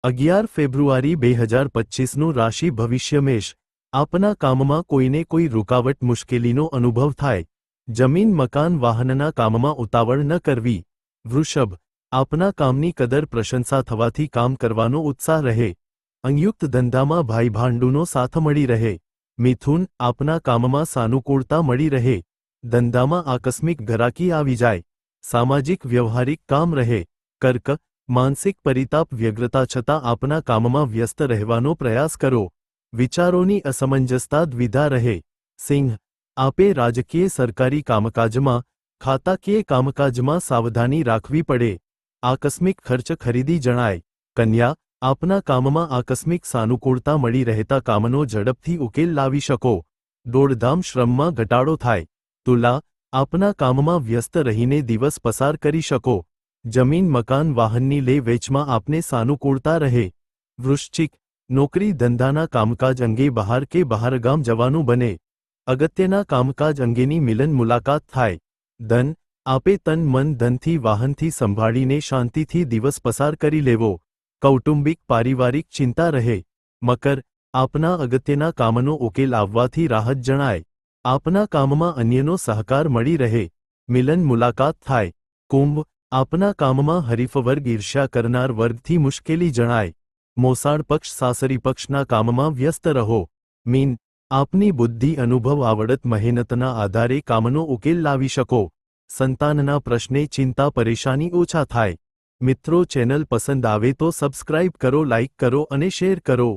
11 ફેબ્રુઆરી 2025નું રાશિ ભવિષ્ય મેષ। આપના કામમાં કોઈને કોઈ રૂકાવટ મુશ્કેલીનો અનુભવ થાય। જમીન મકાન વાહનના કામમાં ઉતાવળ ન કરવી। વૃષભ, આપના કામની કદર પ્રશંસા થવાથી કામ કરવાનો ઉત્સાહ રહે। સંયુક્ત ધંધામાં ભાઈ ભાંડુનો સાથ મળી રહે। મિથુન, આપના કામમાં સાનુકૂળતા મળી રહે। ધંધામાં આકસ્મિક ઘરાકી આવી જાય। સામાજિક વ્યવહારિક કામ રહે। કર્ક, માનસિક પરિતાપ વ્યગ્રતા છતાં આપના કામમાં વ્યસ્ત રહેવાનો પ્રયાસ કરો। વિચારોની અસમંજસતા દ્વિધા રહે। સિંહ, આપે રાજકીય સરકારી કામકાજમાં ખાતાકીય કામકાજમાં સાવધાની રાખવી પડે। આકસ્મિક ખર્ચ ખરીદી જણાય। કન્યા, આપના કામમાં આકસ્મિક સાનુકૂળતા મળી રહેતા કામનો ઝડપથી ઉકેલ લાવી શકો। દોડધામ શ્રમમાં ઘટાડો થાય। તુલા, આપના કામમાં વ્યસ્ત રહીને દિવસ પસાર કરી શકો। જમીન મકાન વાહનની લે વેચમાં આપને સાનુકૂળતા રહે। વૃશ્ચિક, નોકરી ધંધાના કામકાજ અંગે બહાર કે બહારગામ જવાનું બને। અગત્યના કામકાજ અંગેની મિલન મુલાકાત થાય। ધન, આપે તન મન ધનથી વાહનથી સંભાળીને શાંતિથી દિવસ પસાર કરી લેવો। કૌટુંબિક પારિવારિક ચિંતા રહે। મકર, આપના અગત્યના કામનો ઉકેલ આવવાથી રાહત જણાય। આપના કામમાં અન્યનો સહકાર મળી રહે। મિલન મુલાકાત થાય। કુંભ, આપના કામમાં હરીફ વર્ગ ઈર્ષ્યા કરનાર વર્ગથી મુશ્કેલી જણાય। મોસાળ પક્ષ સાસરી પક્ષના કામમાં વ્યસ્ત રહો। મીન, આપની બુદ્ધિ અનુભવ આવડત મહેનતના આધારે કામનો ઉકેલ લાવી શકો। સંતાનના પ્રશ્ને ચિંતા પરેશાની ઓછા થાય। મિત્રો, ચેનલ પસંદ આવે તો સબસ્ક્રાઇબ કરો, લાઇક કરો અને શેર કરો।